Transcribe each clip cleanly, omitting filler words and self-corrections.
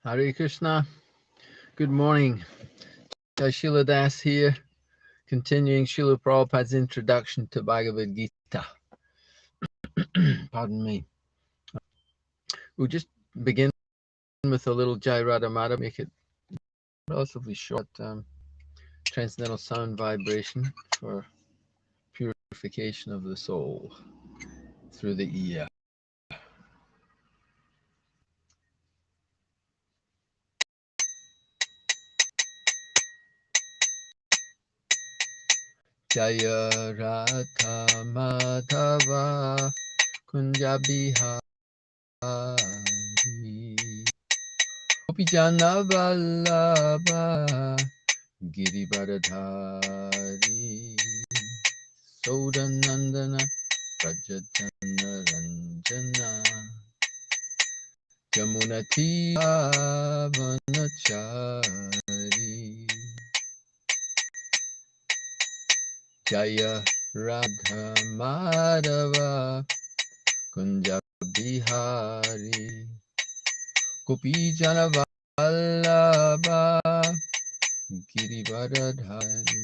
Hare Krishna. Good morning. Jayasila Das here, continuing Srila Prabhupada's introduction to Bhagavad Gita. Pardon me. We'll just begin with a little Jai Radha Madhava, make it relatively short, transcendental sound vibration for purification of the soul through the ear. Jaya Radha Madhava Kunja Bihari Gopijana Vallabha Girivaradhari Sodanandana Prajatana Ranjana Jamunati Vanachari Jaya Radha Madhava Kunja Bihari Gopijana Vallabha Girivaradhari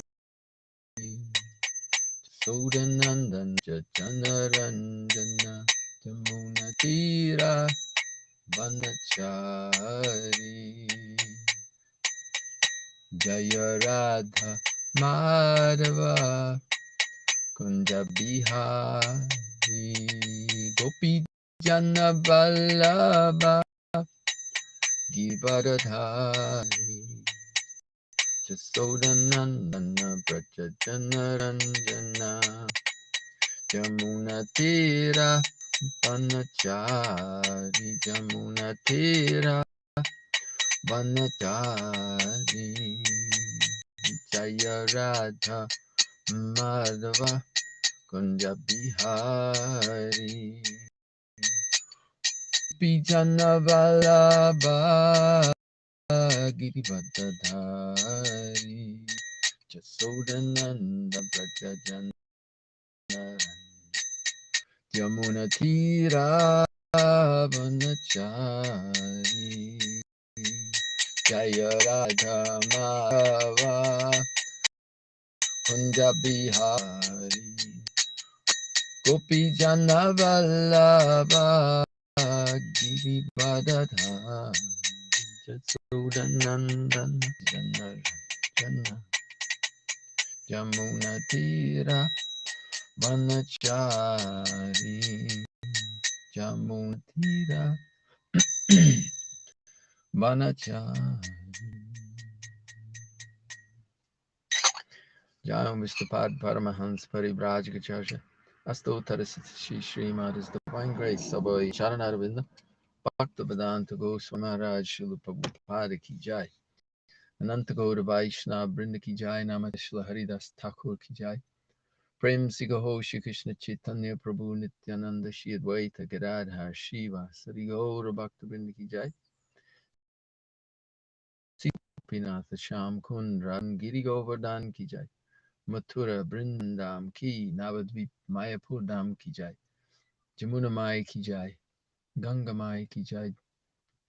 Sodanandan Janaranjana Jamunatira Vanachari Jaya Radha Madhava Kunja Bihari Gopi Jana Vallabha Girivaradhari Jasodanandana Brajajana Ranjana Jamunatira Vanachari Jamunatira Vanachari Jaya Radha Madhava Kunja Bihari Pijana Vallabha Girivardhari Jasodananda Brajajana Yamunatira Vanachari Jaya Radha Madhava Kunja Bihari Gopi Jana Vallabha Girivardhari Jasodanandana Jana Jana Jamunatira Vanachari Jamunatira Vanachari Jayam Vistapad Paramahans Paribrajagacharya Astotarasati Srimad is Divine Grace Sabai Charanaravinda Bhakta Vedanta Goswami Maharaj Srila Prabhupada Ki Jai Ananta Gaura Vaishnava Brinda Ki Jai Namah Shri Haridas Thakur Ki Jai Prem Sigaho Shri Krishna Chaitanya Prabhu Nityananda Shri Advaita Gadadhar Shiva Sari Gaura Bhakta Brinda Ki Jai Sipinatha Sham Kund Giri Govardhan Ki Jai Mathura Brindam Ki Navadvip Mayapur Dham Ki Jai Jamuna Mai Ki Jai Ganga Mai Ki Jai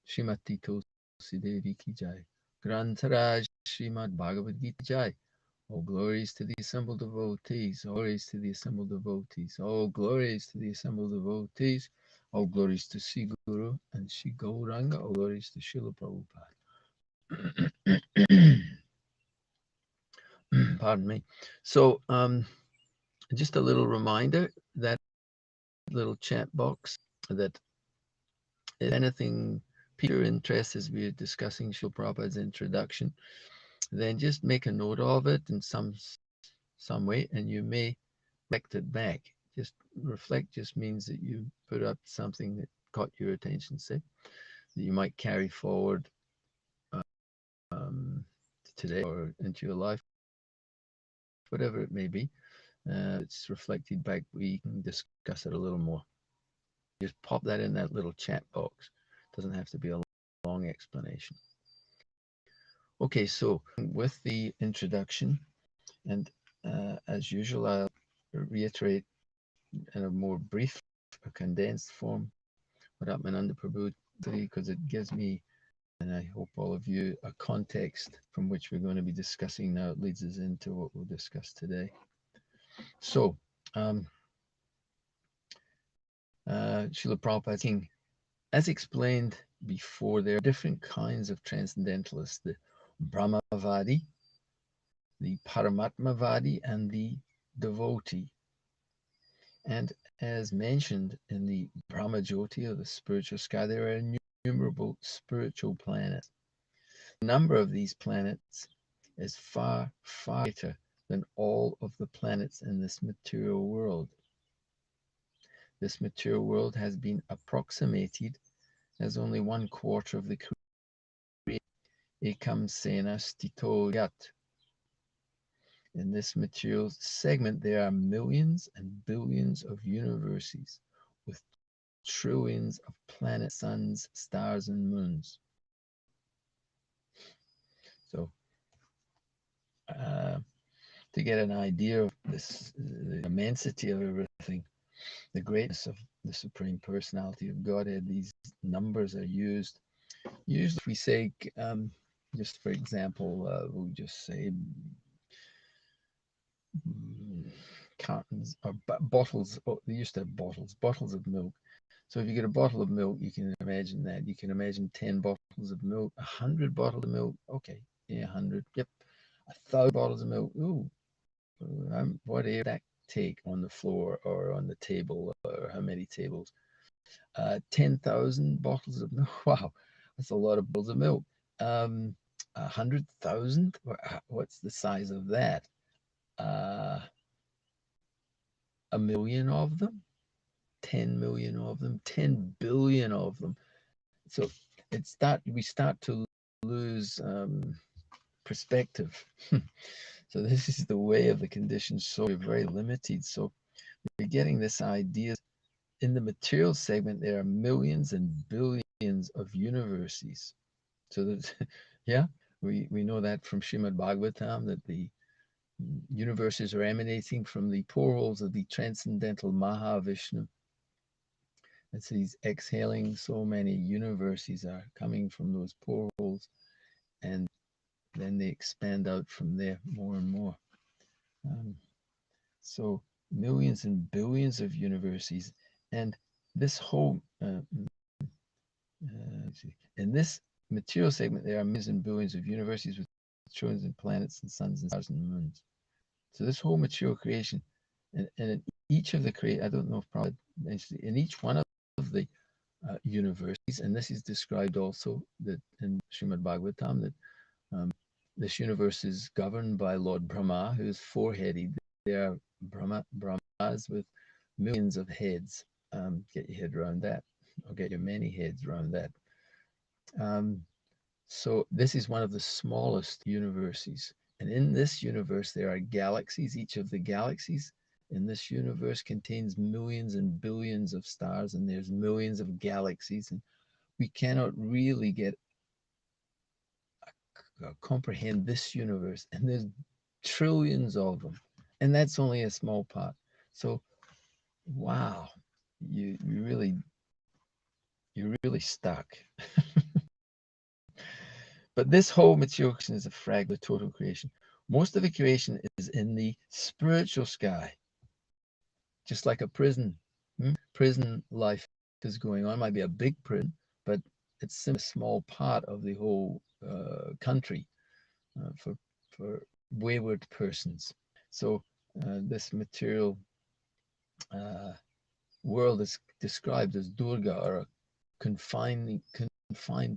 Srimati Tulsi Devi Ki Jai Grantaraj Srimad Bhagavad Gita Jai. All glories to the assembled devotees, all glories to the assembled devotees, all glories to the assembled devotees, all glories to Sri Guru and Sri Gauranga, all glories to Srila Prabhupada. Pardon me. So, just a little reminder that little chat box that if anything piques your interest as we're discussing Srila Prabhupada's introduction, then just make a note of it in some way, and you may reflect it back. Just reflect just means that you put up something that caught your attention, say, that you might carry forward today or into your life, whatever it may be. It's reflected back. We can discuss it a little more. Just pop that in that little chat box. It doesn't have to be a long explanation. Okay, so with the introduction, and as usual, I'll reiterate in a more brief, condensed form what Atmananda Prabhu did, because it gives me and I hope all of you a context from which we're going to be discussing now. It leads us into what we'll discuss today. So, Srila Prabhupada saying, as explained before, there are different kinds of transcendentalists: the Brahmavadi, the Paramatmavadi, and the devotee. And as mentioned in the Brahmajyoti, or the spiritual sky, there are innumerable spiritual planets. The number of these planets is far, far greater than all of the planets in this material world. This material world has been approximated as only 1/4 of the creation. Ekam sena stito yat. In this material segment, there are millions and billions of universes with trillions of planets, suns, stars, and moons. So, to get an idea of this, the immensity of everything, the greatness of the Supreme Personality of Godhead, these numbers are used. Usually, if we say, just for example, we'll just say cartons or bottles. Oh, they used to have bottles of milk. So if you get a bottle of milk, you can imagine that. You can imagine 10 bottles of milk, 100 bottles of milk. Okay, yeah, 100. Yep, 1,000 bottles of milk. Ooh, whatever that take on the floor or on the table, or how many tables? 10,000 bottles of milk. Wow, that's a lot of bottles of milk. 100,000. What's the size of that? 1,000,000 of them. 10 million of them, 10 billion of them. So we start to lose perspective. So this is the way of the conditioned soul. We're very limited. So we're getting this idea. In the material segment, there are millions and billions of universes. So that, yeah, we know that from Srimad Bhagavatam, that the universes are emanating from the poreholes of the transcendental Mahavishnu. It's these exhaling, so many universes are coming from those poreholes, and then they expand out from there more and more. So millions and billions of universes, and this whole in this material segment, there are millions and billions of universes with trillions of planets and suns and stars and moons. So this whole material creation, and in each of the I don't know if probably in each one of the universes, and this is described also that in Srimad Bhagavatam, that this universe is governed by Lord Brahma, who is four-headed. They are Brahmas with millions of heads. Get your head around that, or get your many heads around that. So this is one of the smallest universes. And in this universe, there are galaxies. Each of the galaxies in this universe contains millions and billions of stars, and there's millions of galaxies. And we cannot really comprehend this universe. And there's trillions of them. And that's only a small part. So, wow, you're really stuck. But this whole material creation is a fragment of total creation. Most of the creation is in the spiritual sky, just like a prison. Prison life is going on. It might be a big prison, but it's a small part of the whole country for wayward persons. So this material world is described as Durga, or a confined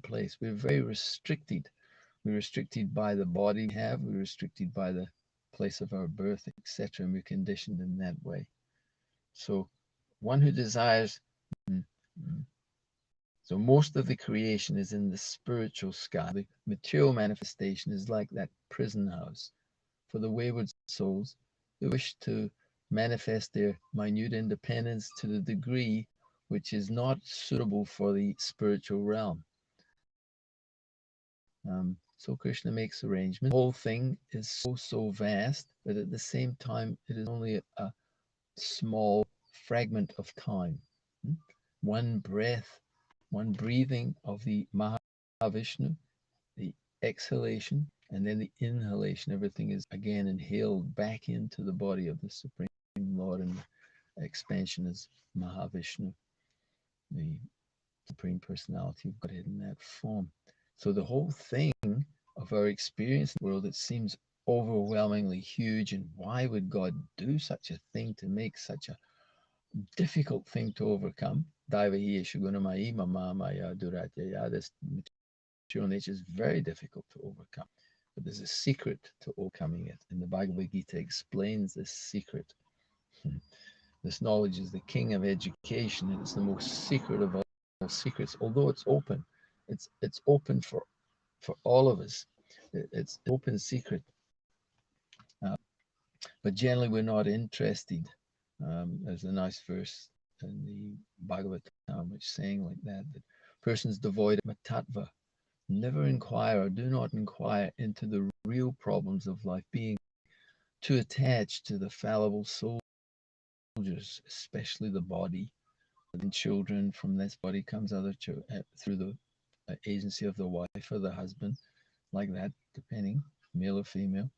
place. We're very restricted. We're restricted by the body we have. We're restricted by the place of our birth, etc. And we're conditioned in that way. So one who desires, so most of the creation is in the spiritual sky. The material manifestation is like that prison house for the wayward souls who wish to manifest their minute independence to the degree which is not suitable for the spiritual realm. So Krishna makes arrangements. The whole thing is so vast, but at the same time, it is only a small fragment of time. One breath, one breathing of the Mahavishnu, the exhalation, and then the inhalation. Everything is again inhaled back into the body of the Supreme Lord, and the expansion is Mahavishnu, the Supreme Personality of Godhead in that form. So the whole thing of our experience in the world, it seems overwhelmingly huge, and why would God do such a thing to make such a difficult thing to overcome? This material nature is very difficult to overcome, but there's a secret to overcoming it, and the Bhagavad Gita explains this secret. This knowledge is the king of education, and it's the most secret of all secrets. Although it's open, it's open for all of us. It's open secret, but generally we're not interested. There's a nice verse in the Bhagavatam which is saying like that persons devoid of matattva never inquire or do not inquire into the real problems of life, being too attached to the fallible soldiers, especially the body. And children, from this body comes other through the agency of the wife or the husband, like that, depending, male or female.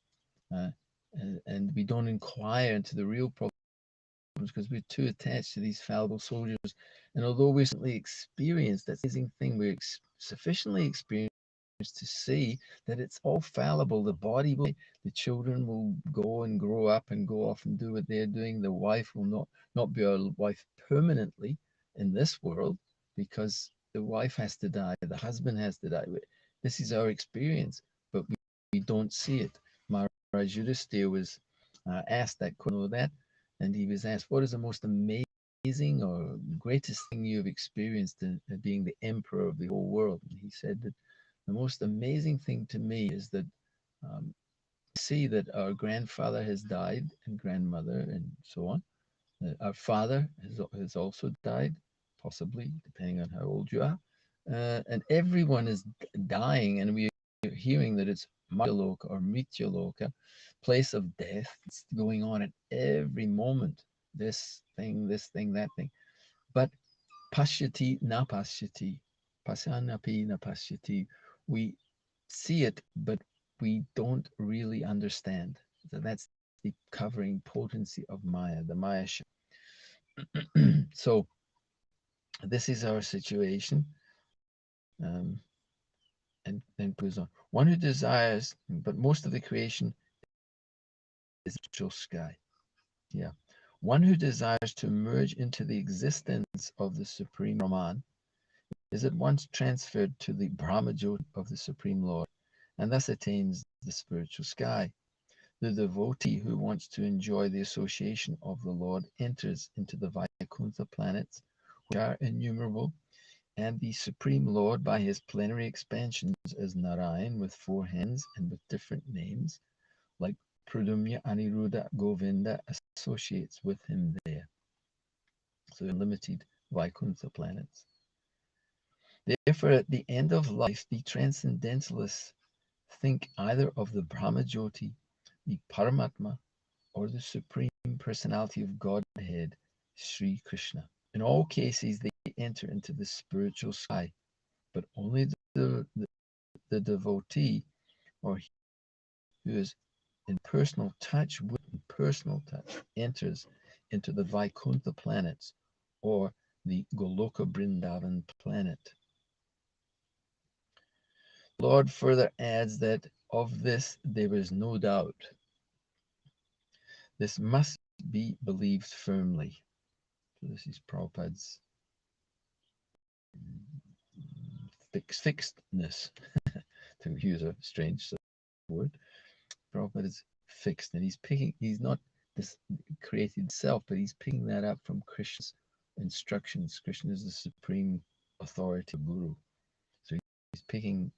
And we don't inquire into the real problems because we're too attached to these fallible soldiers. And although we recently experienced that amazing thing, we're sufficiently experienced to see that it's all fallible. The body will, the children will go and grow up and go off and do what they're doing. The wife will not be our wife permanently in this world, because the wife has to die, the husband has to die. This is our experience, but we don't see it. Maharaj Yudhisthira was asked that, and he was asked, what is the most amazing or greatest thing you've experienced in being the emperor of the whole world? And he said that the most amazing thing to me is that see that our grandfather has died, and grandmother, and so on. Our father has also died, possibly, depending on how old you are. And everyone is dying, and we are hearing that it's Maryaloka or Mrityaloka, place of death. It's going on at every moment. This thing, that thing. But pashyati na pashyati, pasanapi na pashyati. We see it, but we don't really understand. So that's the covering potency of Maya, the Maya. So this is our situation. And goes on. One who desires, but most of the creation is the sky. Yeah. One who desires to merge into the existence of the Supreme Brahman is at once transferred to the Brahmajyoti of the Supreme Lord, and thus attains the spiritual sky. The devotee who wants to enjoy the association of the Lord enters into the Vaikuntha planets, which are innumerable, and the Supreme Lord, by his plenary expansions as Narayan with 4 hands and with different names, like Pradumya, Aniruddha, Govinda, associates with him there. So unlimited Vaikuntha planets. Therefore, at the end of life, the transcendentalists think either of the Brahmajyoti, the Paramatma, or the Supreme Personality of Godhead, Sri Krishna. In all cases, they enter into the spiritual sky, but only the devotee, or he who is in personal touch enters into the Vaikuntha planets, or the Goloka Brindavan planet. The Lord further adds that of this there is no doubt. This must be believed firmly. So this is Prabhupada's fixedness, to use a strange word. Prabhupada is fixed, and he's not this created self, but he's picking that up from Krishna's instructions. Krishna is the supreme authority, guru. So he's picking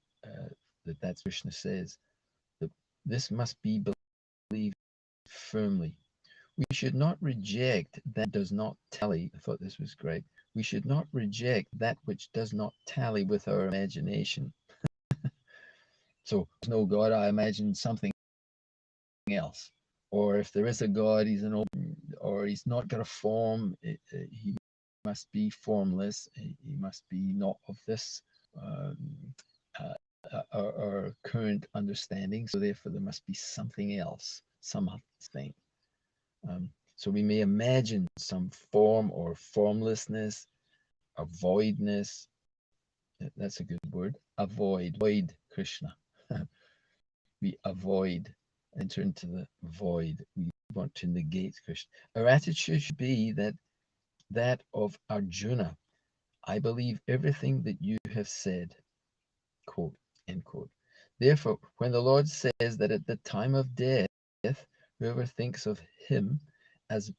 that's Krishna says that this must be believed firmly. We should not reject that does not tally. I thought this was great. We should not reject that which does not tally with our imagination. So there's no God, I imagine something else. Or if there is a God, he's or he's not got a form. He must be formless. He must be not of this our current understanding. So therefore, there must be something else, some thing. So we may imagine some form or formlessness, a voidness. That's a good word. Avoid Krishna. We avoid, enter into the void. We want to negate Krishna. Our attitude should be that of Arjuna. I believe everything that you have said. Quote, end quote. Therefore, when the Lord says that at the time of death, whoever thinks of him as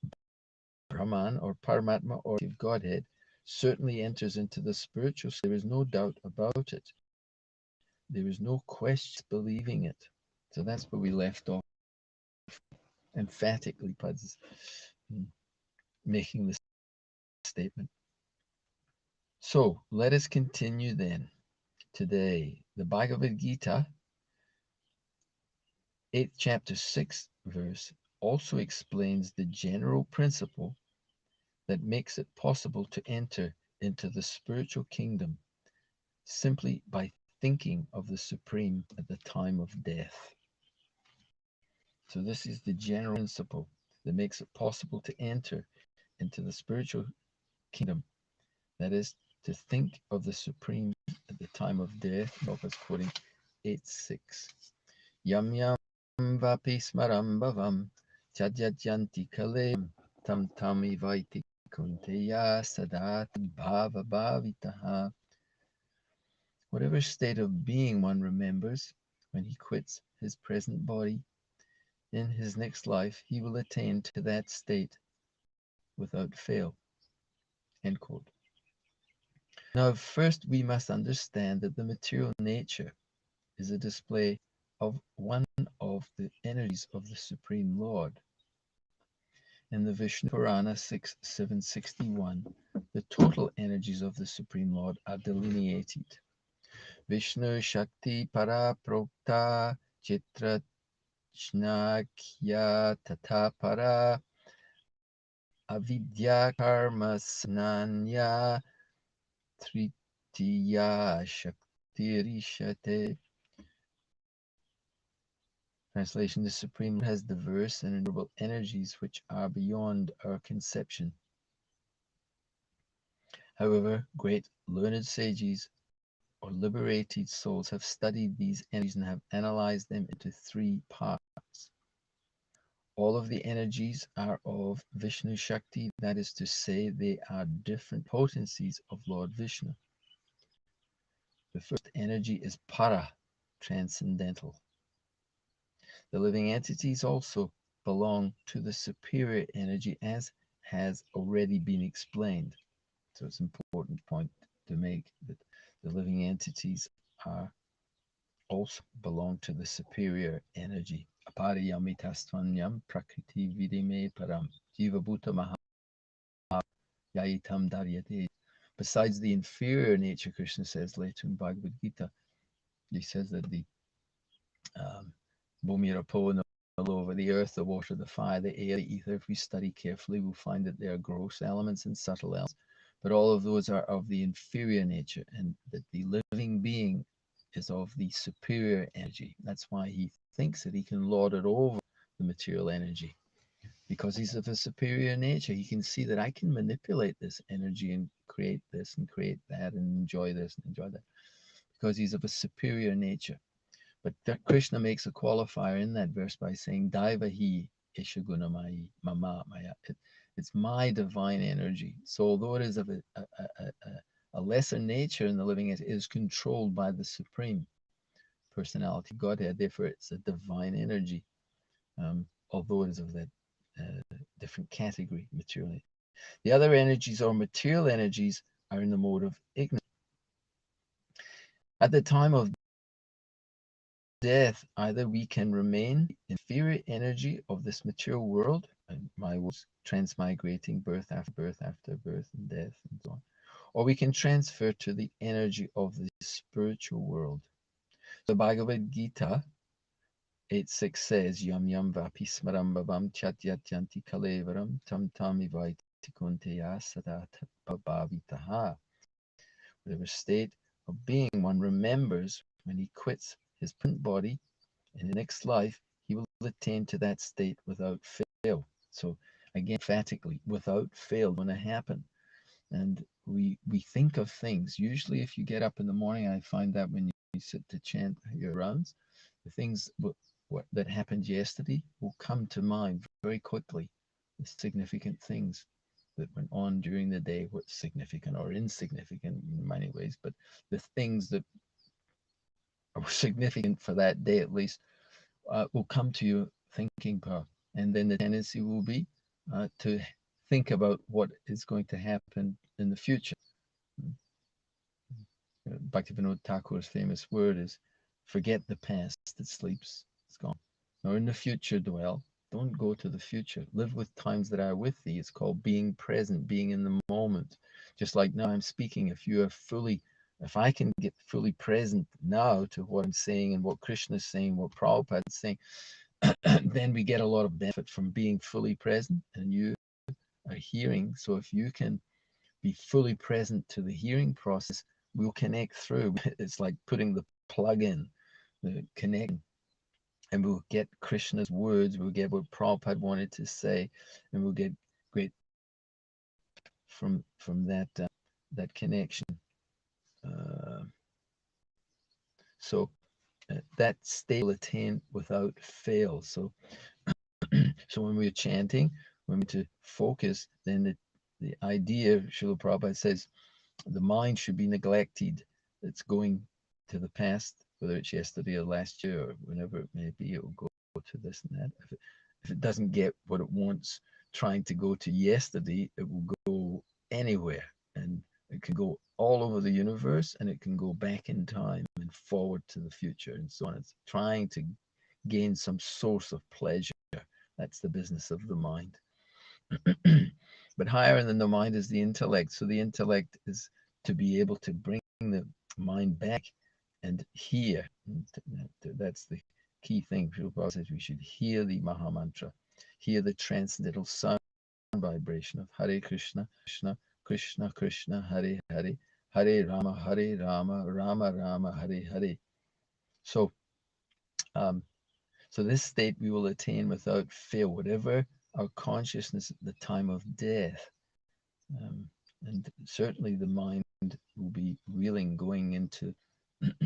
Brahman or Paramatma or Godhead certainly enters into the spiritual. There is no doubt about it. There is no question believing it. So that's where we left off. Emphatically, Pad's making this statement. So let us continue then. Today, the Bhagavad Gita, 8th chapter, 6th verse, also explains the general principle that makes it possible to enter into the spiritual kingdom simply by thinking of the Supreme at the time of death. So this is the general principle that makes it possible to enter into the spiritual kingdom. That is, to think of the Supreme at the time of death. Prabhupada's quoting 8.6. Yam yam vapi smaram bhavam chadyajanti kale tam tam ivaiti kunteya sadat bhava bhavitaha. Whatever state of being one remembers when he quits his present body, in his next life he will attain to that state without fail. End quote. Now, first we must understand that the material nature is a display of one of the energies of the Supreme Lord. In the Vishnu Purana 761, the total energies of the Supreme Lord are delineated. Vishnu Shakti Para Prokta Chitra Chnakya Tata Para Avidya Karma Snanya Tritiya Shakti Rishate. Translation: the Supreme has diverse and innumerable energies which are beyond our conception. However, great learned sages or liberated souls have studied these energies and have analyzed them into three parts. All of the energies are of Vishnu Shakti, that is to say, they are different potencies of Lord Vishnu. The first energy is Para, transcendental. The living entities also belong to the superior energy, as has already been explained. So it's an important point to make that the living entities are also belong to the superior energy. Apariyamitastvanyam prakriti vidime param jiva bhuta maha yayitam daryate. Besides the inferior nature, Krishna says later in Bhagavad Gita, he says that the Bhumirapo and all over the earth, the water, the fire, the air, the ether, if we study carefully, we'll find that there are gross elements and subtle elements. But all of those are of the inferior nature, and that the living being is of the superior energy. That's why he thinks that he can lord it over the material energy. Because he's of a superior nature, he can see that I can manipulate this energy and create this and create that and enjoy this and enjoy that. Because he's of a superior nature. But Krishna makes a qualifier in that verse by saying, Daivahi Ishagunamai Mama Maya. It's my divine energy. So although it is of a lesser nature in the living, it is controlled by the Supreme Personality, Godhead. Therefore, it's a divine energy, although it is of that different category, materially. The other energies or material energies are in the mode of ignorance. At the time of death, either we can remain inferior energy of this material world, and my words, transmigrating birth after birth and death and so on, or we can transfer to the energy of the spiritual world. The Bhagavad Gita 8.6 says, Yam yam vapi smaram bhavam chatyatyanti kalevaram tam tam ivaiti kunteya sadat bhavitaha. Whatever state of being one remembers when he quits his present body, in the next life, he will attain to that state without fail. So again, emphatically, without fail, going to happen. And we think of things. Usually, if you get up in the morning, I find that when you sit to chant your rounds, the things that happened yesterday will come to mind very quickly. The significant things that went on during the day, what's significant or insignificant in many ways, but the things that are significant for that day at least will come to your thinking power. And then the tendency will be to think about what is going to happen in the future. Bhaktivinoda Thakur's famous word is, forget the past, it sleeps, it's gone. Nor in the future dwell. Don't go to the future. Live with times that are with thee. It's called being present, being in the moment. Just like now I'm speaking, if I can get fully present now to what I'm saying and what Krishna is saying, what Prabhupada is saying, then we get a lot of benefit from being fully present, and you are hearing. So if you can be fully present to the hearing process, we'll connect through. It's like putting the plug in, the connection, and we'll get Krishna's words, we'll get what Prabhupada wanted to say, and we'll get great from that connection. So that state will attain without fail. So so when we're chanting, when we're to focus, then the idea, Srila Prabhupada says, the mind should be neglected. It's going to the past, whether it's yesterday or last year or whenever it may be, it will go to this and that. If it doesn't get what it wants trying to go to yesterday, it will go anywhere. And it can go all over the universe, and it can go back in time and forward to the future and so on. It's trying to gain some source of pleasure. That's the business of the mind. But higher than the mind is the intellect. So the intellect is to be able to bring the mind back and hear. That's the key thing. Prabhupada says we should hear the Maha Mantra, hear the transcendental sound vibration of Hare Krishna, Krishna Krishna, Krishna Hare Hare, Hare Rama, Hare Rama, Rama Rama, Hare Hare. So this state we will attain without fail, whatever our consciousness at the time of death. And certainly the mind will be reeling, going into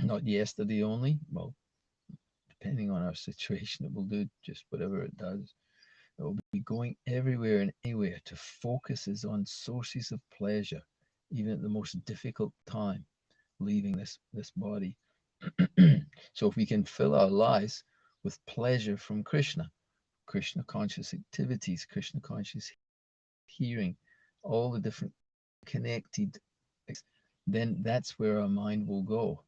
not yesterday only. Well, depending on our situation, it will do just whatever it does. It will be going everywhere and anywhere to focuses on sources of pleasure, even at the most difficult time, leaving this body. So if we can fill our lives with pleasure from Krishna conscious activities, Krishna conscious hearing, all the different connected, then that's where our mind will go.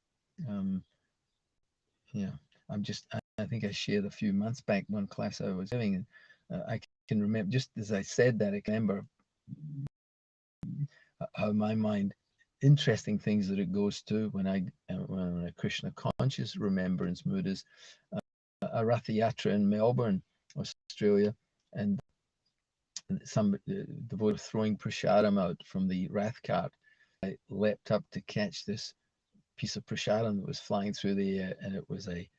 I think I shared a few months back one class I was having, and I can remember, just as I said that, I can remember how my mind, interesting things that it goes to when a Krishna conscious remembrance mood is a Rath Yatra in Melbourne, Australia, and some devotee throwing prasadam out from the Rath cart. I leapt up to catch this piece of prasadam that was flying through the air, and it was a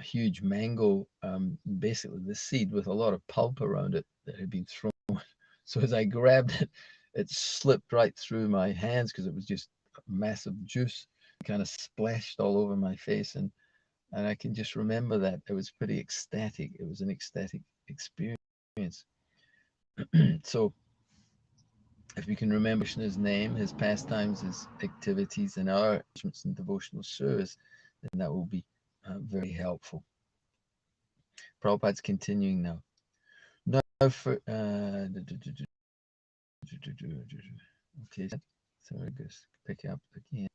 huge mango, basically the seed with a lot of pulp around it that had been thrown. So as I grabbed it, it slipped right through my hands because it was just massive juice, kind of splashed all over my face, and I can just remember that it was pretty ecstatic. It was an ecstatic experience. So if we can remember Krishna's name, his pastimes, his activities, and our arrangements in devotional service, then that will be very helpful. Prabhupada's continuing now. Now for okay, so we're going to pick up again.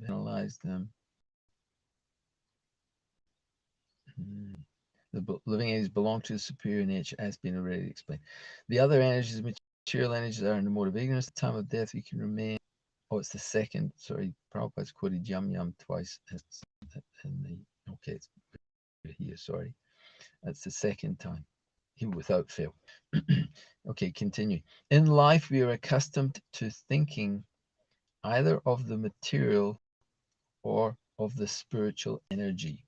Analyze them. The living entities belong to the superior nature, as been already explained. The other energies, material energies, are in the mode of ignorance. At the time of death, we can remain. Oh, it's the second. Sorry, Prabhupada's quoted yum yum twice. Okay, it's here. Sorry, that's the second time. Without fail. Okay, continue. In life, we are accustomed to thinking either of the material or of the spiritual energy.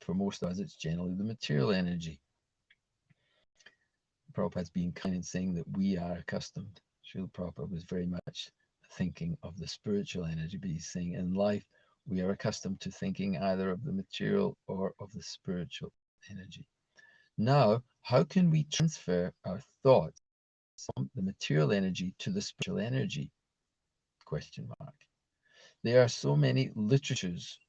For most of us, it's generally the material energy. Prabhupada's being kind in saying that we are accustomed. Srila Prabhupada was very much thinking of the spiritual energy, but he's saying in life, we are accustomed to thinking either of the material or of the spiritual energy. Now, how can we transfer our thoughts from the material energy to the spiritual energy? Question mark. There are so many literatures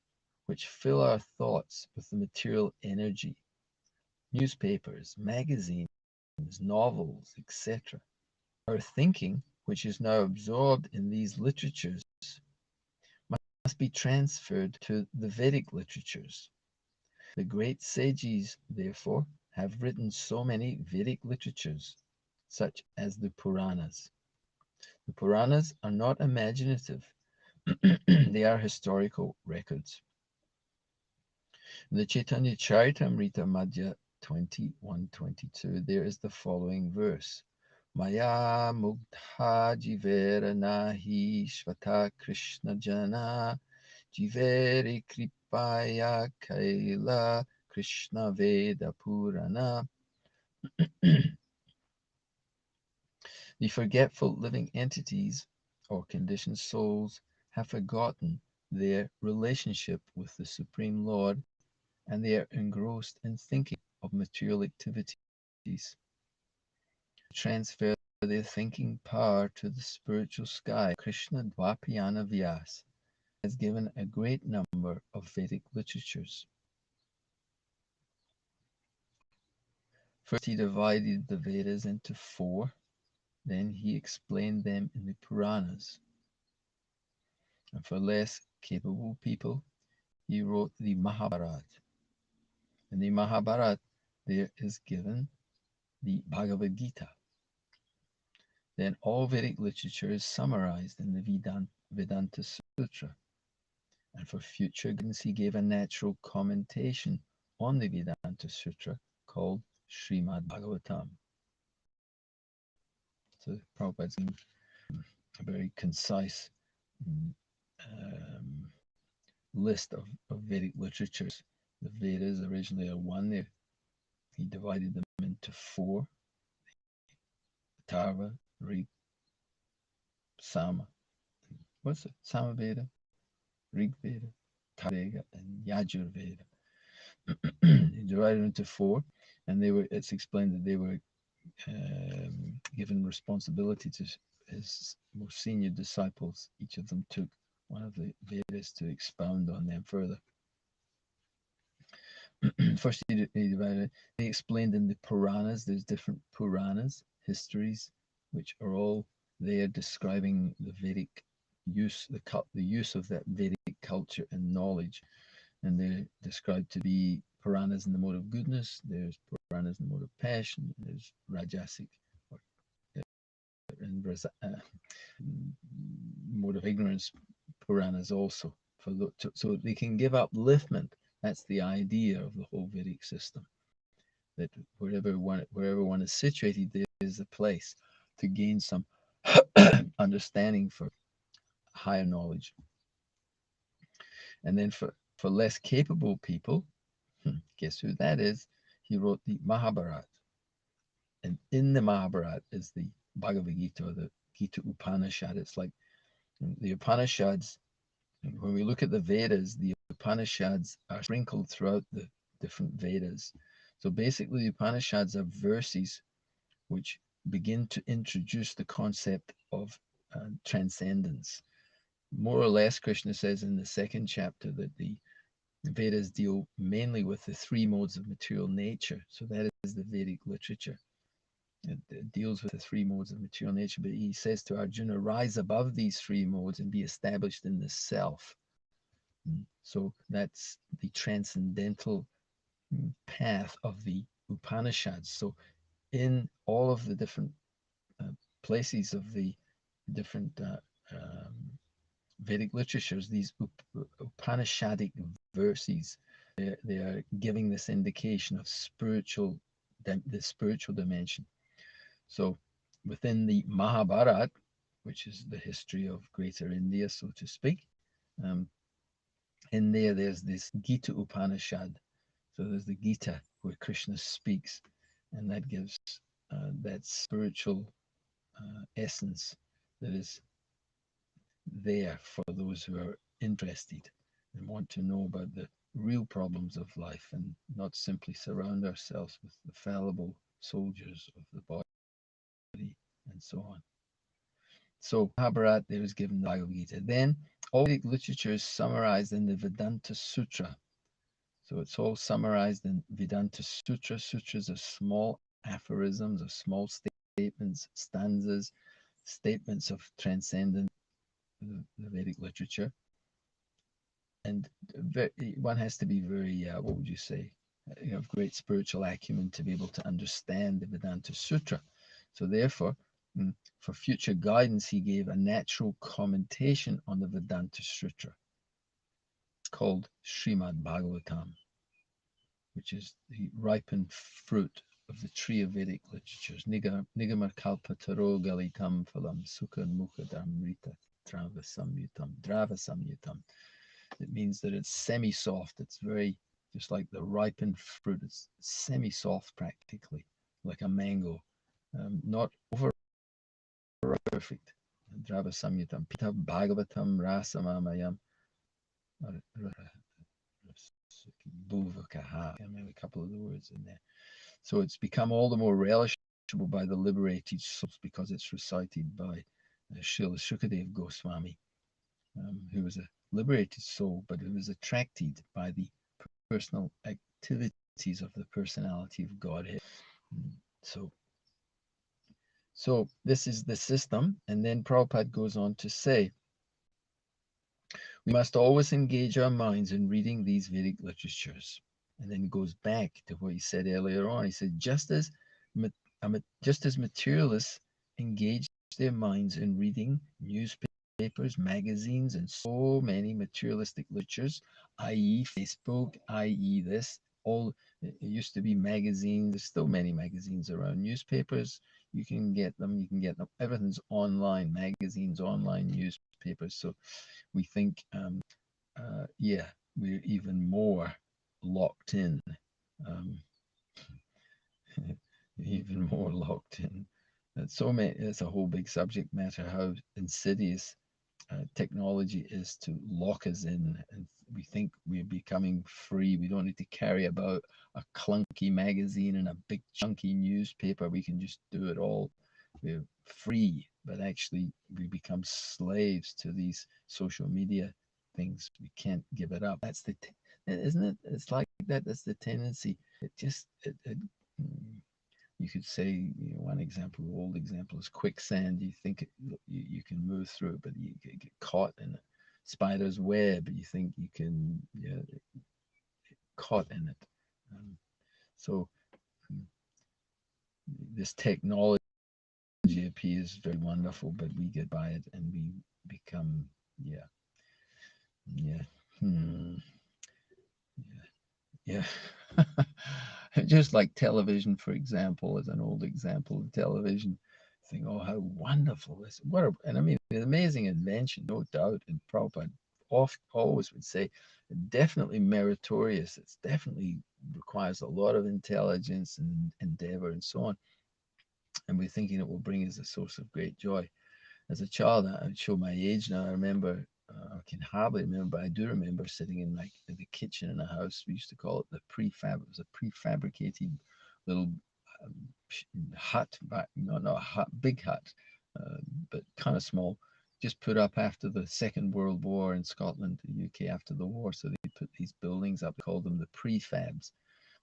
which fill our thoughts with the material energy. Newspapers, magazines, novels, etc. Our thinking, which is now absorbed in these literatures, must be transferred to the Vedic literatures. The great sages, therefore, have written so many Vedic literatures, such as the Puranas. The Puranas are not imaginative, they are historical records. In the Chaitanya Charitamrita Madhya 21-22, there is the following verse. Maya mugdha jivera nahi shvata Krishna jana jivere kripaya kaila Krishna Veda Purana. The forgetful living entities or conditioned souls have forgotten their relationship with the Supreme Lord, and they are engrossed in thinking of material activities. To transfer their thinking power to the spiritual sky, Krishna Dvapayana Vyas has given a great number of Vedic literatures. First, he divided the Vedas into 4. Then he explained them in the Puranas. And for less capable people, he wrote the Mahabharata. In the Mahabharata, there is given the Bhagavad Gita. Then all Vedic literature is summarized in the Vedanta Sutra. And for future guidance, he gave a natural commentation on the Vedanta Sutra called Srimad Bhagavatam. So Prabhupada's a very concise list of Vedic literatures. The Vedas originally are 1. He divided them into 4. Atharva, Rig, Sama. What's it? Samaveda, Rig Veda, Tarega, and Yajur Veda. He divided them into 4, and it's explained that they were given responsibility to his more senior disciples. Each of them took one of the Vedas to expound on them further. First, he divided it. He explained in the Puranas, there's different Puranas, histories, which are all there describing the Vedic use, the use of that Vedic culture and knowledge. And they're described to be Puranas in the mode of goodness, there's Puranas in the mode of passion, there's Rajasic, and mode of ignorance Puranas also. So they can give upliftment. That's the idea of the whole Vedic system. That wherever one is situated, there is a place to gain some understanding for higher knowledge. And then for less capable people, guess who that is? He wrote the Mahabharata. And in the Mahabharata is the Bhagavad Gita, or the Gita Upanishad. It's like the Upanishads. When we look at the Vedas, the Upanishads are sprinkled throughout the different Vedas. So basically, the Upanishads are verses which begin to introduce the concept of transcendence. More or less, Krishna says in the 2nd chapter that the Vedas deal mainly with the 3 modes of material nature. So that is the Vedic literature. It deals with the 3 modes of material nature, but he says to Arjuna, rise above these 3 modes and be established in the self. So that's the transcendental path of the Upanishads. So in all of the different places of the different Vedic literatures, these Upanishadic verses, they are giving this indication of the spiritual dimension. So within the Mahabharata, which is the history of Greater India, so to speak, in there's this Gita Upanishad. So there's the Gita where Krishna speaks, and that gives that spiritual essence that is there for those who are interested and want to know about the real problems of life and not simply surround ourselves with the fallible soldiers of the body and so on. So Mahabharata there is given the Bhagavad Gita. Then all Vedic literature is summarized in the Vedanta Sutra. So it's all summarized in Vedanta Sutra. Sutras are small aphorisms or small statements, stanzas, statements of transcendent the Vedic literature. And one has to be very, what would you say, you have great spiritual acumen to be able to understand the Vedanta Sutra. So therefore, for future guidance, he gave a natural commentation on the Vedanta Sutra. It's called Srimad Bhagavatam, which is the ripened fruit of the tree of Vedic literatures. Nigama kalpa taro galitam phalam sukha mukha dhamrita drava samyutam. It means that it's semi-soft. It's very, just like the ripened fruit. It's semi-soft practically, like a mango. Not over perfect. Drava samyutam. Pita bhagavatam rasamamayam. Bhuvakaha. I mean, a couple of the words in there. So it's become all the more relishable by the liberated souls because it's recited by Srila Shukadev Goswami, who was a liberated soul, but who was attracted by the personal activities of the personality of Godhead. So this is the system. And then Prabhupada goes on to say, we must always engage our minds in reading these Vedic literatures. And then he goes back to what he said earlier on. He said, just as materialists engage their minds in reading newspapers, magazines, and so many materialistic literatures, i.e. Facebook, i.e. this, all, it used to be magazines, there's still many magazines around. Newspapers, you can get them, everything's online, magazines, online, newspapers. So we think, we're even more locked in, even more locked in. It's a whole big subject matter, how insidious technology is to lock us in, and we think we're becoming free. We don't need to carry about a clunky magazine and a big chunky newspaper. We can just do it all. We're free, but actually we become slaves to these social media things. We can't give it up. That's isn't it? It's like that. That's the tendency. You could say, one example, old example is quicksand. You think you can move through it, but you get caught in a spider's web. You think you can get caught in it. So this technology appears very wonderful, but we get by it and we become, just like television, for example, as an old example of television. Think, oh, how wonderful this! And I mean, an amazing invention, no doubt. And Prabhupada always would say, definitely meritorious. It's definitely requires a lot of intelligence and endeavor and so on. And we're thinking it will bring us a source of great joy. As a child, I would show my age now. I remember, I can hardly remember, but I do remember sitting in like the kitchen in a house. We used to call it the prefab. It was a prefabricated little hut, not a hut, big hut, but kind of small, just put up after the Second World War in Scotland, the UK after the war. So they put these buildings up, they called them the prefabs,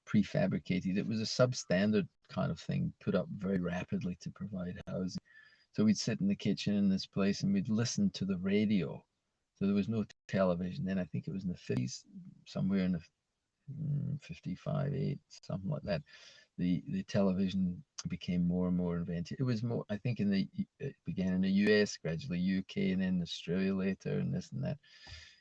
prefabricated. It was a substandard kind of thing put up very rapidly to provide housing. So we'd sit in the kitchen in this place and we'd listen to the radio. So there was no television. Then I think it was in the 50s, somewhere in the 55, 8, something like that. The television became more and more invented. It was more, I think, it began in the US, gradually UK, and then Australia later, and this and that.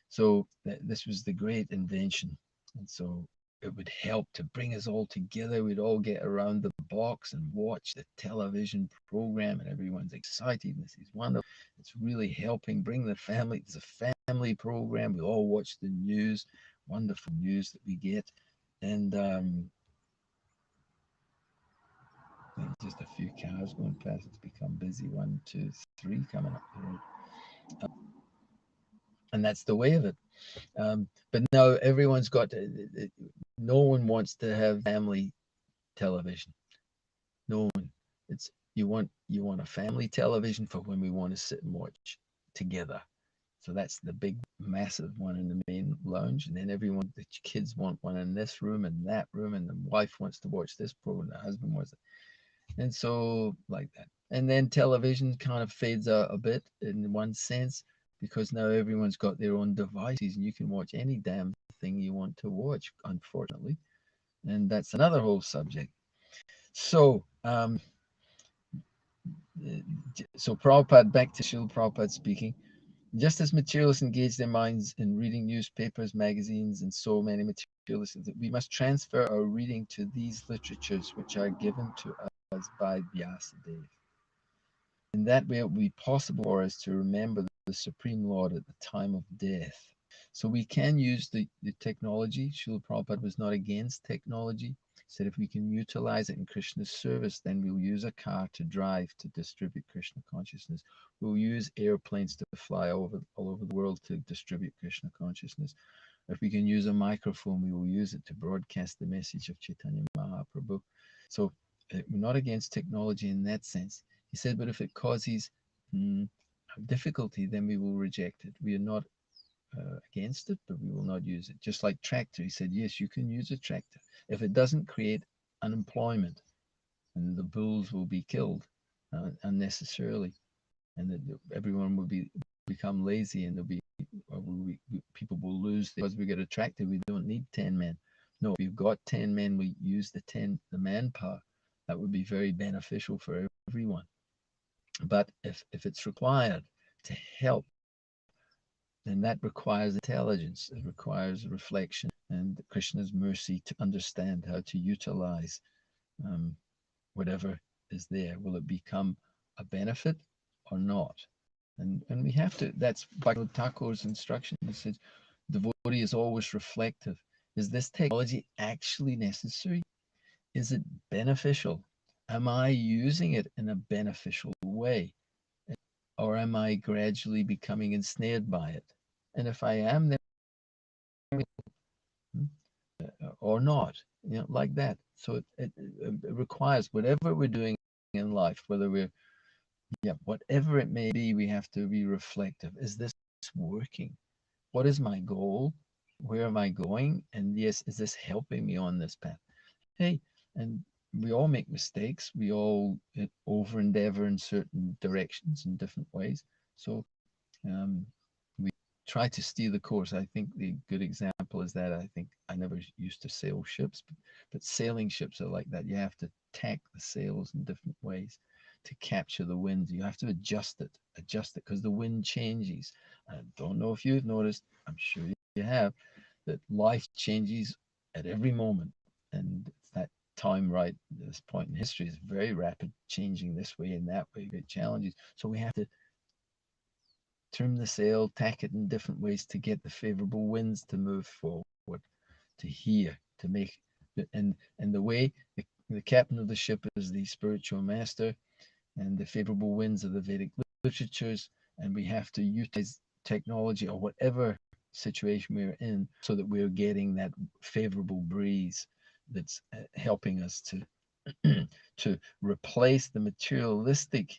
So this was the great invention. And so it would help to bring us all together. We'd all get around the box and watch the television program, and everyone's excited. This is wonderful. It's really helping bring the family. It's a family program. We all watch the news, wonderful news that we get. And just a few cars going past. It's become busy. 1, 2, 3 coming up the road. And that's the way of it. But no, everyone's got no one wants to have family television. No one. It's you want a family television for when we want to sit and watch together. So that's the big, massive one in the main lounge, and then everyone, the kids want one in this room and that room, and the wife wants to watch this program, the husband wants it, and so like that. And then television kind of fades out a bit in one sense because now everyone's got their own devices, and you can watch any damn thing you want to watch, unfortunately, and that's another whole subject. So, so Prabhupada, back to Srila Prabhupada speaking. Just as materialists engage their minds in reading newspapers, magazines, and so many materialists, we must transfer our reading to these literatures which are given to us by Vyasadeva. In that way, it will be possible for us to remember the Supreme Lord at the time of death. So we can use the technology. Srila Prabhupada was not against technology. He said if we can utilize it in Krishna's service, then we'll use a car to drive to distribute Krishna consciousness. We'll use airplanes to fly all over the world to distribute Krishna consciousness. If we can use a microphone, we will use it to broadcast the message of Chaitanya Mahaprabhu. So we're not against technology in that sense. He said, but if it causes difficulty, then we will reject it. We are not against it, but we will not use it. Just like tractor, he said, yes, you can use a tractor if it doesn't create unemployment, and the bulls will be killed unnecessarily, and that everyone will become lazy, and people will lose because we get a tractor. We don't need 10 men. No, if we've got 10 men, we use the manpower. That would be very beneficial for everyone. But if it's required to help, then that requires intelligence. It requires reflection and Krishna's mercy to understand how to utilize whatever is there. Will it become a benefit or not? And we have to, that's Bhagavad Thakur's instruction. He says, devotee is always reflective. Is this technology actually necessary? Is it beneficial? Am I using it in a beneficial way? Or am I gradually becoming ensnared by it? And if I am, then or not, like that. So it requires whatever we're doing in life, whether we're, whatever it may be, we have to be reflective. Is this working? What is my goal? Where am I going? And yes, is this helping me on this path? Hey, and we all make mistakes. We all over endeavor in certain directions in different ways. So we try to steer the course. I think the good example is that I think I never used to sail ships, but sailing ships are like that. You have to tack the sails in different ways to capture the wind. You have to adjust it because the wind changes. I don't know if you've noticed, I'm sure you have, that life changes at every moment. And it's that time right at this point in history is very rapid, changing this way and that way, great challenges. So we have to trim the sail, tack it in different ways to get the favorable winds to move forward, to hear, to make, and the way the captain of the ship is the spiritual master, and the favorable winds of the Vedic literatures, and we have to utilize technology or whatever situation we're in so that we're getting that favorable breeze that's helping us to to replace the materialistic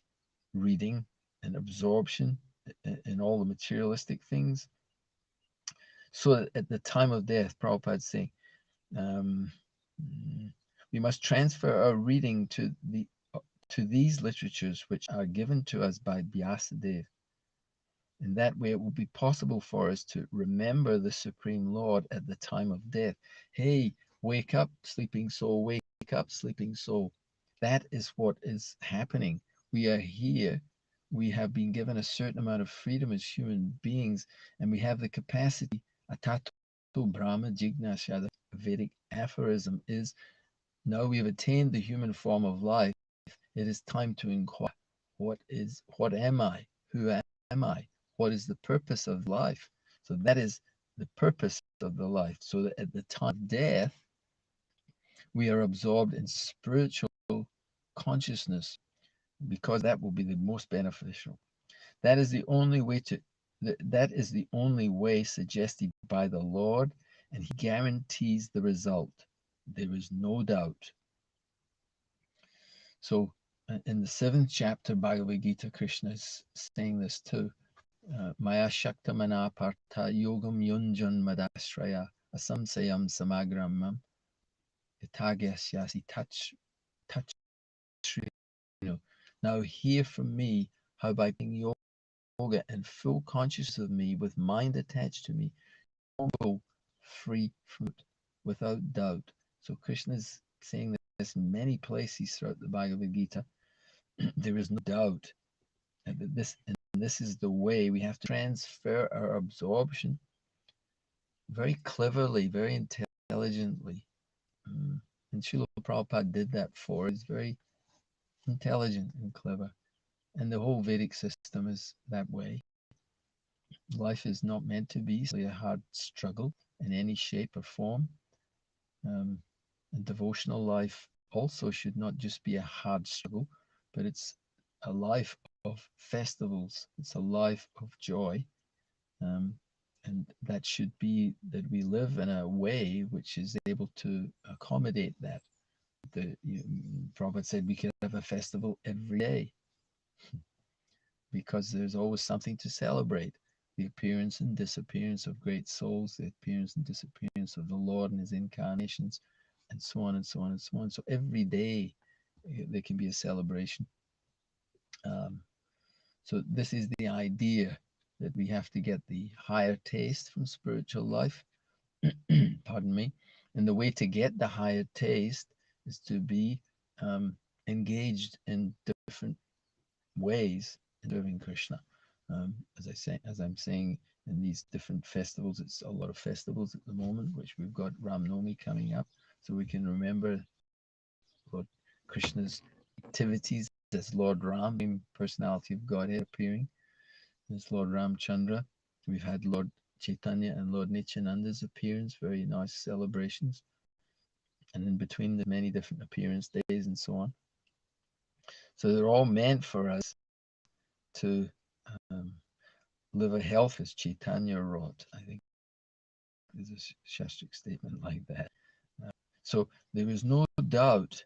reading and absorption in all the materialistic things. So at the time of death, Prabhupada's saying, we must transfer our reading to these literatures which are given to us by Vyasadeva. In that way, it will be possible for us to remember the Supreme Lord at the time of death. Hey, wake up, sleeping soul, wake up, sleeping soul. That is what is happening. We are here. We have been given a certain amount of freedom as human beings, and we have the capacity, atato brahma jignasya, Vedic aphorism is, now we have attained the human form of life, it is time to inquire, what am I? Who am I? What is the purpose of life? So that is the purpose of the life. So that at the time of death, we are absorbed in spiritual consciousness, because that will be the most beneficial. That is the only way that is the only way suggested by the Lord, and he guarantees the result. There is no doubt. So in the 7th chapter Bhagavad Gita, Krishna is saying this too. Maya Shakta Manapartha Yogam Yunjan Madashraya Asamsayam Samagramam Itagyasya touch Now hear from me how by being yoga and full conscious of me with mind attached to me, you will go free from it without doubt. So Krishna is saying this in many places throughout the Bhagavad Gita. There is no doubt that this is the way we have to transfer our absorption very cleverly, very intelligently. And Srila Prabhupada did that for us, very intelligent and clever. And the whole Vedic system is that way. Life is not meant to be a hard struggle in any shape or form. And devotional life also should not just be a hard struggle, but it's a life of festivals. It's a life of joy. And that should be that we live in a way which is able to accommodate that. Prabhupada said we could have a festival every day because there's always something to celebrate. The appearance and disappearance of great souls, the appearance and disappearance of the Lord and his incarnations, and so on and so on and so on. So every day there can be a celebration. So this is the idea, that we have to get the higher taste from spiritual life. Pardon me. And the way to get the higher taste is to be engaged in different ways in serving Krishna. As I'm saying, in these different festivals, it's a lot of festivals at the moment, which we've got Ram Navami coming up, so we can remember Lord Krishna's activities as Lord Ram, personality of Godhead appearing as Lord Ramchandra. We've had Lord Chaitanya and Lord Nityananda's appearance, very nice celebrations. And in between, the many different appearance days and so on. So they're all meant for us to live a health, as Chaitanya wrote. I think there's a Shastric statement like that. So there is no doubt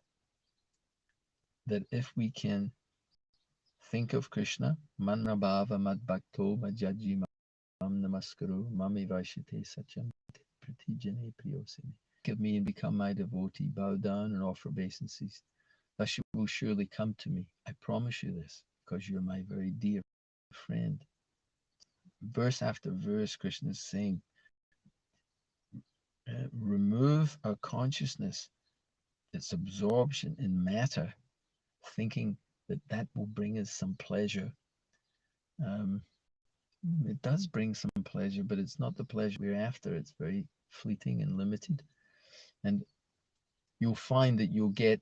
that if we can think of Krishna, Manna Bhava Mad Bhakto Majaji Mam Namaskaru Mami Vaishate Satyam Pratijane Priyosini. Give me and become my devotee, bow down and offer obeisances. Thus you will surely come to me. I promise you this, because you're my very dear friend. Verse after verse, Krishna is saying, remove our consciousness, its absorption in matter, thinking that that will bring us some pleasure. It does bring some pleasure, but it's not the pleasure we're after. It's very fleeting and limited. And you'll find that you'll get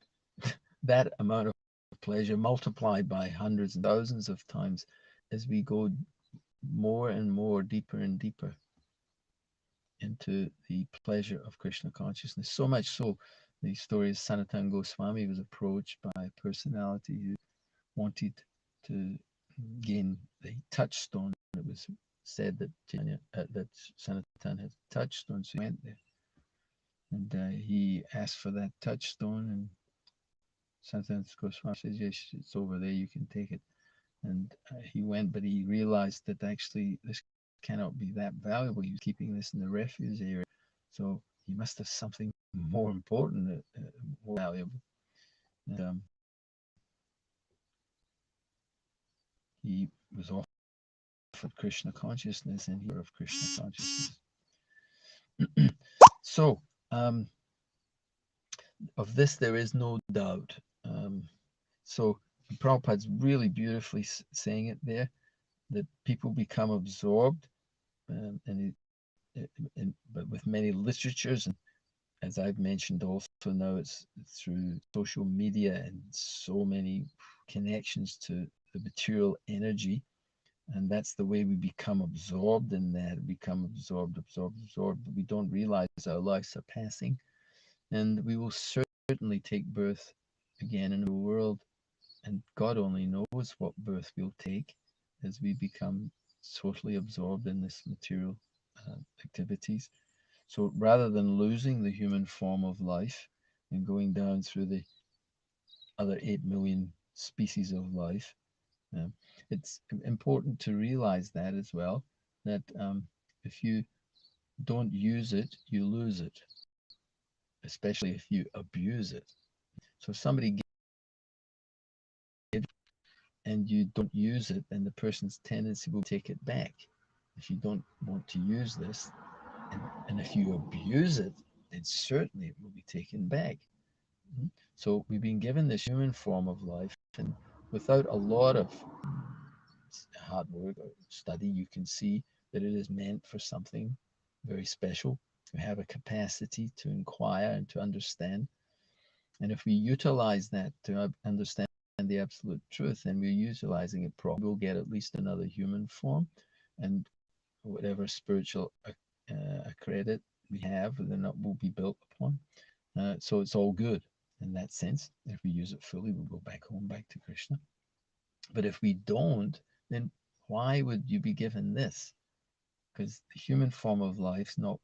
that amount of pleasure multiplied by hundreds and thousands of times as we go more and more, deeper and deeper into the pleasure of Krishna consciousness. So much so, the story is Sanatana Goswami was approached by a personality who wanted to gain the touchstone. It was said that that Sanatana had a touchstone, so he went there. And he asked for that touchstone, and Sanatana Goswami says, yes, it's over there, you can take it. And he went, but he realized that actually this cannot be that valuable. He was keeping this in the refuse area. So he must have something more important, more valuable. And he was offered Krishna consciousness, and he of Krishna consciousness. So of this there is no doubt. So Prabhupada's really beautifully saying it there, that people become absorbed, but with many literatures as I've mentioned also now, it's through social media and so many connections to the material energy. And that's the way we become absorbed in that, become absorbed. We don't realize our lives are passing. And we will certainly take birth again in the world. And God only knows what birth we'll take as we become totally absorbed in this material activities. So rather than losing the human form of life and going down through the other 8 million species of life, it's important to realize that as well, that if you don't use it, you lose it, especially if you abuse it. So if somebody gives and you don't use it, then the person's tendency will take it back. If you don't want to use this, and if you abuse it, then certainly it will be taken back. So we've been given this human form of life, and without a lot of hard work or study, you can see that it is meant for something very special. We have a capacity to inquire and to understand. And if we utilize that to understand the absolute truth, then we're utilizing it properly. We'll get at least another human form, and whatever spiritual credit we have, then that will be built upon. So it's all good in that sense. If we use it fully, we'll go back home, back to Krishna. But if we don't, then why would you be given this? Because the human form of life is not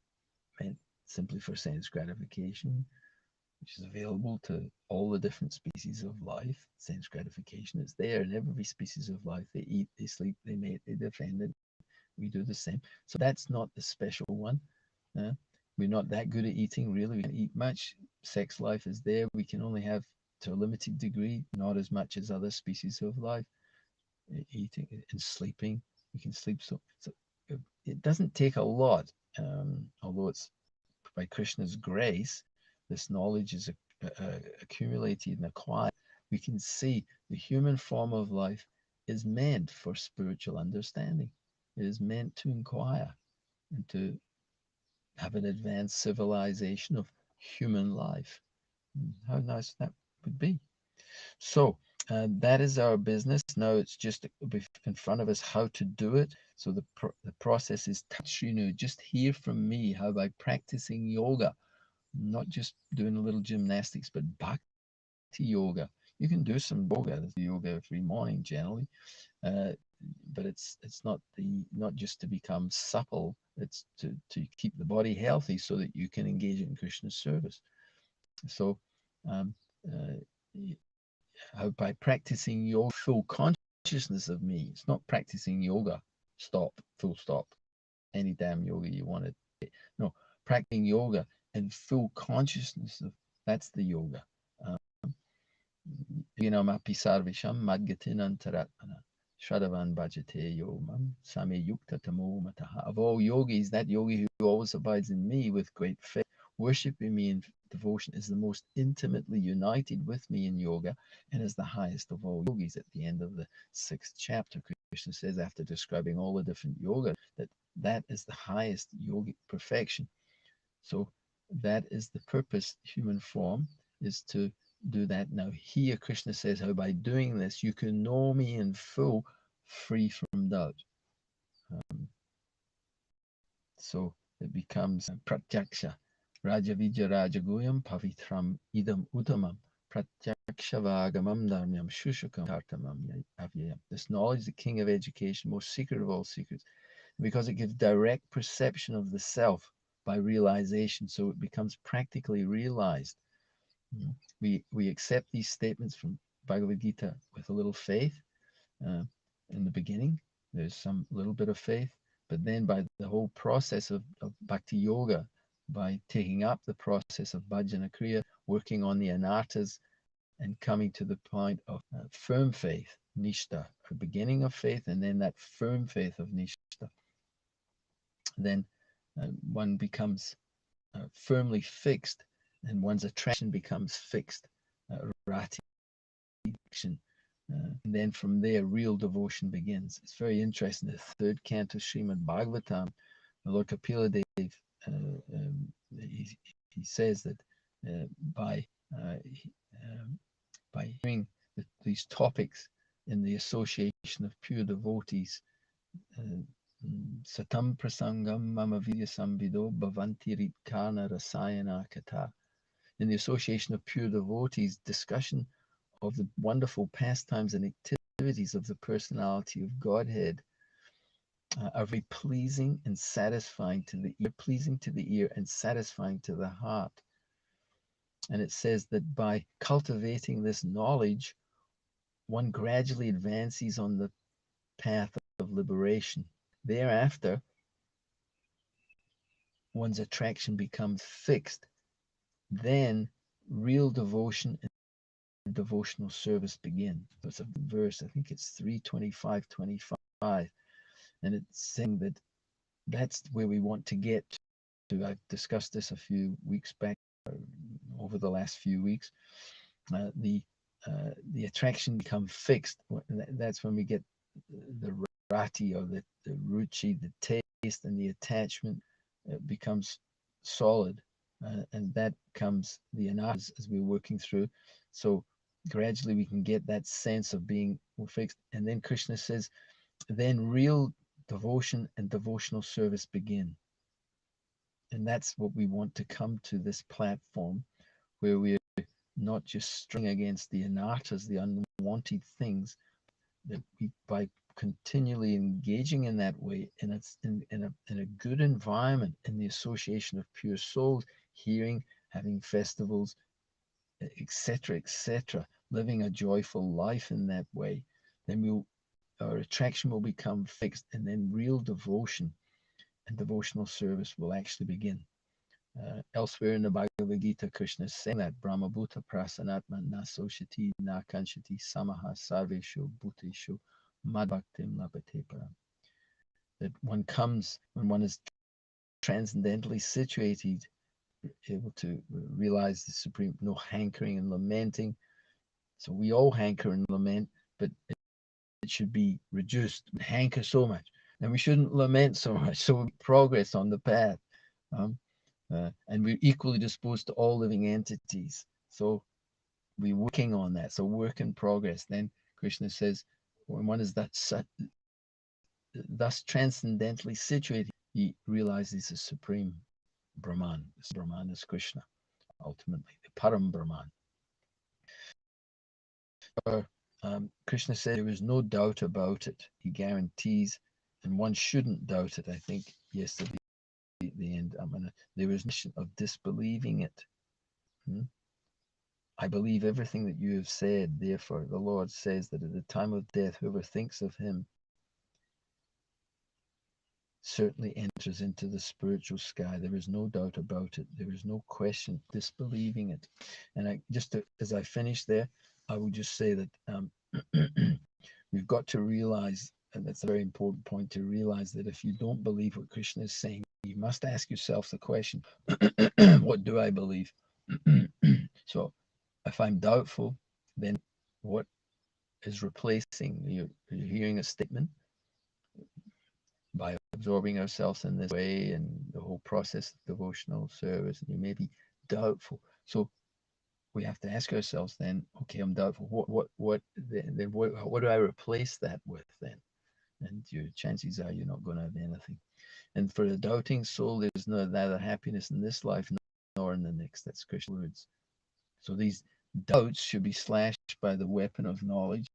meant simply for sense gratification, which is available to all the different species of life. Sense gratification is there in every species of life. They eat, they sleep, they mate, they defend it. We do the same. So that's not the special one. We're not that good at eating, really. We can't eat much. Sex life is there. We can only have, to a limited degree, not as much as other species of life. Eating and sleeping, we can sleep. So it doesn't take a lot, although it's by Krishna's grace, this knowledge is accumulated and acquired. We can see the human form of life is meant for spiritual understanding. It is meant to inquire and to have an advanced civilization of human life. How nice that would be. So that is our business. Now it's just in front of us how to do it. So the process is touch, just hear from me how by practicing yoga, not just doing a little gymnastics, but bhakti yoga. You can do some yoga every morning generally, but it's not just to become supple. It's to keep the body healthy so that you can engage in Krishna's service. So how by practicing yoga, full consciousness of me. It's not practicing yoga, stop, full stop, any damn yoga you want to. No, practicing yoga and full consciousness of that's the yoga. Mapi sarvisham madgatin antaratmana shadavan bhajate yomam same yukta tamo mataha. Of all yogis, that yogi who always abides in me with great faith, worshipping me in devotion, is the most intimately united with me in yoga and is the highest of all yogis. At the end of the 6th chapter, Krishna says, after describing all the different yoga, that is the highest yogic perfection. So that is the purpose. Human form is to do that. Now here Krishna says how by doing this you can know me in full, free from doubt. So it becomes pratyaksha. Rajavijja Rajagoyam Pavitram Idam Uttamam Pratyaksha-vagamam Dharmyam Shushukam Tartamam Avyayam. This knowledge, the king of education, most secret of all secrets, because it gives direct perception of the self by realization, so it becomes practically realized. We accept these statements from Bhagavad Gita with a little faith. In the beginning, there's some little bit of faith, but then by the whole process of bhakti yoga, by taking up the process of bhajana kriya, working on the anartas, and coming to the point of firm faith, nishta, a beginning of faith, and then that firm faith of nishta, then one becomes firmly fixed, and one's attraction becomes fixed, rati, and then from there real devotion begins. It's very interesting. The 3rd canto Srimad Bhagavatam, Lord Kapila Dev, he he says that by hearing these topics in the association of pure devotees, satam prasangam mama vidya samvido bhavanti ritkana rasayana kata. In the association of pure devotees, discussion of the wonderful pastimes and activities of the personality of Godhead are very pleasing and satisfying to the ear, and satisfying to the heart. And it says that by cultivating this knowledge, one gradually advances on the path of liberation. Thereafter, one's attraction becomes fixed. Then real devotion and devotional service begin. It's a verse, I think it's 3:25-25, and it's saying that that's where we want to get to. I've discussed this a few weeks back, over the last few weeks. The attraction becomes fixed. That's when we get the rati, or the ruchi, the taste, and the attachment becomes solid, and that comes the anatas as we're working through. So gradually we can get that sense of being fixed, and then Krishna says, then real devotion and devotional service begin. And that's what we want to come to this platform, where we're not just string against the anatas, the unwanted things, that we, by continually engaging in that way, and it's in a good environment, in the association of pure souls, hearing, having festivals, etc., living a joyful life in that way, then our attraction will become fixed, and then real devotion and devotional service will actually begin. Elsewhere in the Bhagavad Gita, Krishna is saying that Brahma Bhuta Prasanatma na Soshati na Kanchati Samaha Sarveshu Bhuteshu Madbhaktim Labhate Param. That one comes, when one is transcendently situated, able to realize the supreme, no hankering and lamenting. So we all hanker and lament, but it should be reduced. We hanker so much, and we shouldn't lament so much. So we progress on the path. And we're equally disposed to all living entities. So we're working on that. So work in progress. Then Krishna says, when one is thus transcendently situated, he realizes the supreme Brahman. This Brahman is Krishna, ultimately, the Param Brahman. Krishna said there is no doubt about it. He guarantees, and one shouldn't doubt it. I think yesterday, the end, there is no of disbelieving it. I believe everything that you have said. Therefore, the Lord says that at the time of death, whoever thinks of him certainly enters into the spiritual sky. There is no doubt about it. There is no question disbelieving it. And as I finish there, I will just say that we've got to realize, and that's a very important point, to realize that if you don't believe what Krishna is saying, you must ask yourself the question, what do I believe? So if I'm doubtful, then what is replacing? You're hearing a statement by absorbing ourselves in this way, and the whole process of devotional service, and you may be doubtful. So we have to ask ourselves then, okay, I'm doubtful. What do I replace that with then? And your chances are you're not going to have anything. And for a doubting soul, there's neither happiness in this life nor in the next. That's Krishna's words. So these doubts should be slashed by the weapon of knowledge.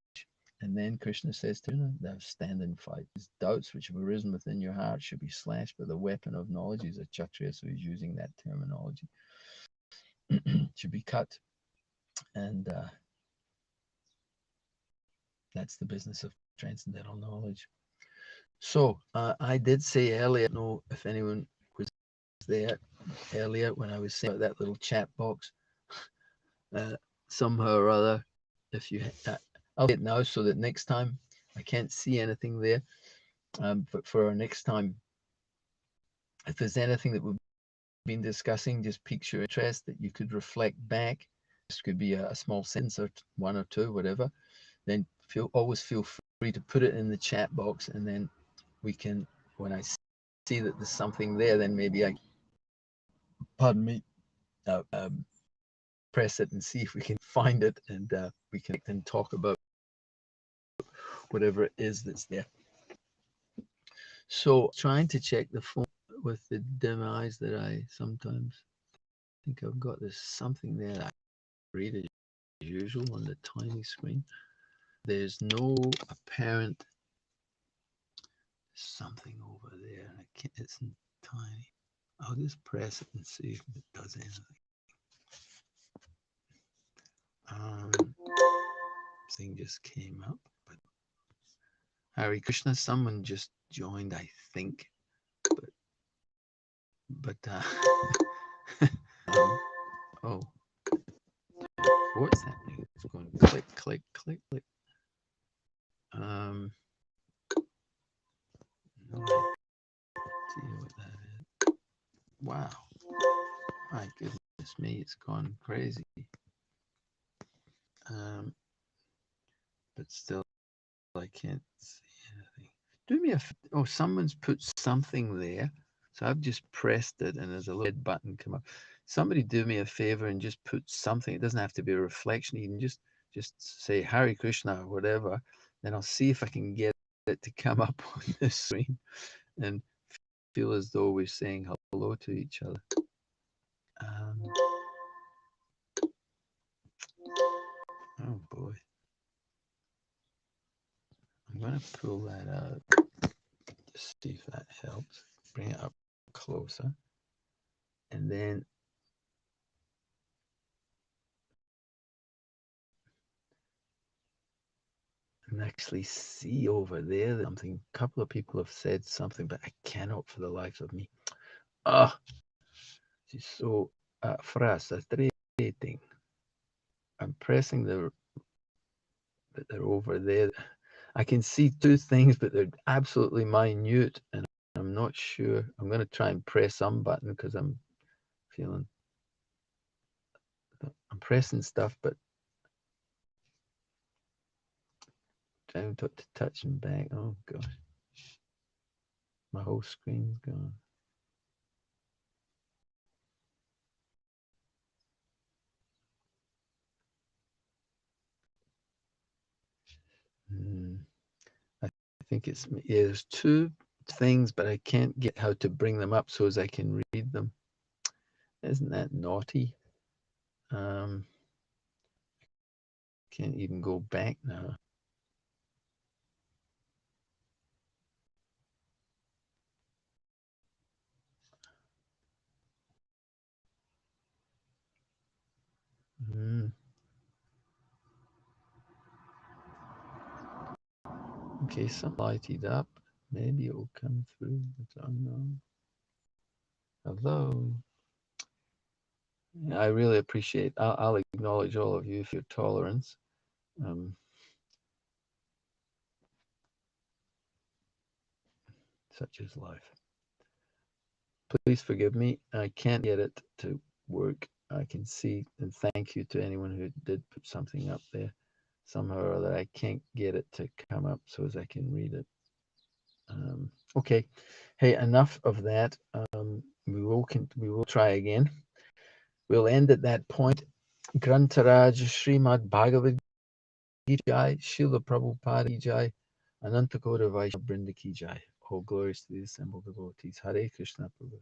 And then Krishna says to him, thou stand and fight. These doubts which have arisen within your heart should be slashed by the weapon of knowledge. He's a Kshatriya, so he's using that terminology. Should be cut. And that's the business of transcendental knowledge. So I did say earlier, I don't know if anyone was there earlier when I was saying about that little chat box. Somehow or other, if you I'll get now so that next time I can't see anything there. But for our next time, if there's anything that we've been discussing, just piques your interest, that you could reflect back. This could be a small sentence or one or two, whatever. Then always feel free to put it in the chat box, and then we can, when I see that there's something there, then maybe pardon me, press it and see if we can find it, and we can talk about whatever it is that's there. So trying to check the phone with the dim eyes that I sometimes think I've got. There's something there that I read as usual on the tiny screen. There's no apparent something over there. It's tiny. I'll just press it and see if it does anything. Thing just came up, but Hare Krishna, someone just joined, I think, but oh, what's happening? It's going click, click, click, click. No idea what that is. Wow, my goodness me, it's gone crazy. But still, I can't see anything. Do me a someone's put something there, so I've just pressed it, and there's a red button come up. Somebody do me a favor and just put something. It doesn't have to be a reflection. You can just say Hare Krishna or whatever. Then I'll see if I can get it to come up on the screen and feel as though we're saying hello to each other. Oh boy. I'm going to pull that out. Just see if that helps. Bring it up closer. And then and actually see over there something. A couple of people have said something, but I cannot for the life of me. It's so frustrating. I'm pressing but they're over there. I can see two things, but they're absolutely minute, and I'm not sure. I'm going to try and press some button because I'm pressing stuff, but trying to touch and back. Oh gosh, my whole screen's gone. I think there's two things, but I can't get how to bring them up so as I can read them. Isn't that naughty? Can't even go back now. Okay, some lighted up. Maybe it will come through. I don't know. Hello. I really appreciate. I'll acknowledge all of you for your tolerance. Such is life. Please forgive me. I can't get it to work. I can see, and thank you to anyone who did put something up there. Somehow or other, I can't get it to come up so as I can read it. Okay. Hey, enough of that. We will try again. We'll end at that point. Grantaraj Srimad Bhagavad Gita Jai, Srila Prabhupada Jai, Ananta Gaura Vaishnava Brinda Ki Jai. All glories to the assembled devotees. Hare Krishna Prabhu.